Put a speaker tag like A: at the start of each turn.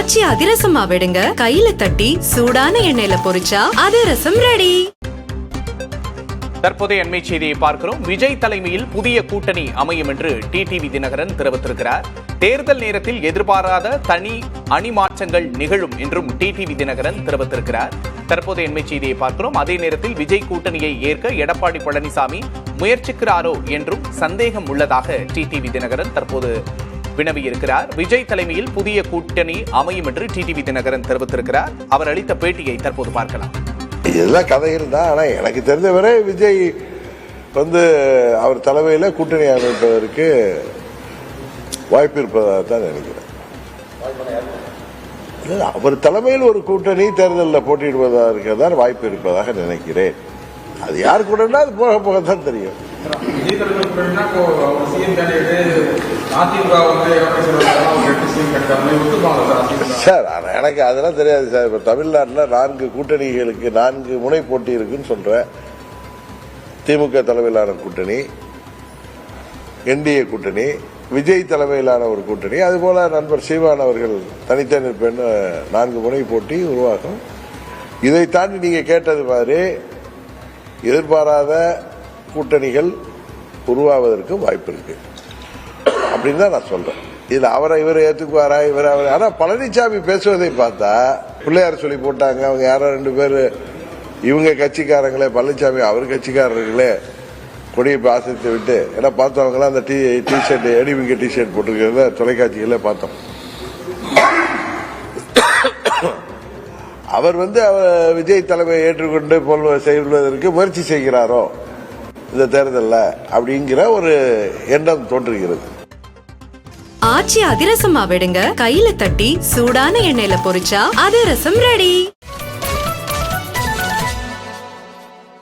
A: ஆச்சி அதிரசமா விடுங்க, கையில தட்டி சூடான எண்ணெயில பொரிச்சா அதிரசம் ரெடி.
B: தற்போதைய அண்மை செய்தியை பார்க்கிறோம். விஜய் தலைமையில் புதிய கூட்டணி அமையும் என்று டிடிவி தினகரன் தெரிவித்திருக்கிறார். தேர்தல் நேரத்தில் எதிர்பாராத தனி அணி மாற்றங்கள் நிகழும் என்றும் டிடிவி தினகரன் தெரிவித்திருக்கிறார். தற்போதைய அண்மை செய்தியை பார்க்கிறோம். அதே நேரத்தில் விஜய் கூட்டணியை ஏற்க எடப்பாடி பழனிசாமி முயற்சிக்கிறாரோ என்றும் சந்தேகம் உள்ளதாக டிடிவி தினகரன் தற்போது வினவியிருக்கிறார். விஜய் தலைமையில் புதிய கூட்டணி அமையும் என்று டிடிவி தினகரன் தெரிவித்திருக்கிறார். அவர் அளித்த பேட்டியை தற்போது பார்க்கலாம்.
C: இதெல்லாம் கதைகள் தான். ஆனால் எனக்கு தெரிந்தவரை விஜய் அவர் தலைமையில் கூட்டணி அமைப்பதற்கு வாய்ப்பு இருப்பதாக தான் நினைக்கிறேன். அவர் தலைமையில் ஒரு கூட்டணி தேர்தலில் போட்டியிடுவதற்கு தான் வாய்ப்பு இருப்பதாக நினைக்கிறேன். அது யார் கூடனா அது போக போக தான் தெரியும். சார் எனக்கு அதெல்லாம் தெரியாது சார். இப்ப தமிழ்நாட்டில் 4 கூட்டணிகளுக்கு 4 முனை போட்டி இருக்குன்னு சொல்றேன். திமுக தலைமையிலான கூட்டணி, என்டிஏ கூட்டணி, விஜய் தலைமையிலான ஒரு கூட்டணி, அதுபோல நண்பர் சீமான் அவர்கள் தனித்தனி நிற்பேன்னு 4 முனை போட்டி உருவாகும். இதை தாண்டி நீங்க கேட்டது மாதிரி எதிர்பாராத கூட்டணிகள் உருவாவதற்கு வாய்ப்பு இருக்கு அப்படின்னு தான் நான் சொல்றேன். இதுல இவரை ஏத்துக்குவாரா இவர் அவர். ஆனா பழனிசாமி பேசுவதை பார்த்தா பிள்ளையார் சொல்லி போட்டாங்க. அவங்க யாரோ 2 பேர் இவங்க கட்சிக்காரங்களே, பழனிசாமி அவர் கட்சிக்காரர்களே கொடியை ஆசிரித்து விட்டு ஏன்னா பார்த்தவங்களாம் அந்த டிஷர்ட் ஏடிவிங்க டிஷர்ட் போட்டிருக்கிறத தொலைக்காட்சிகள பார்த்தோம். அவர் விஜய் தலைமையை ஏற்றுக்கொண்டு செய்வதற்கு முயற்சி செய்கிறாரோ இந்த தேர்தலில் அப்படிங்கிற ஒரு எண்ணம் தோன்றுகிறது.
A: ஆச்சி அதிரசமா விடுங்க, கையில தட்டி சூடான எண்ணெயில பொரிச்சா அதிரசம் ரெடி.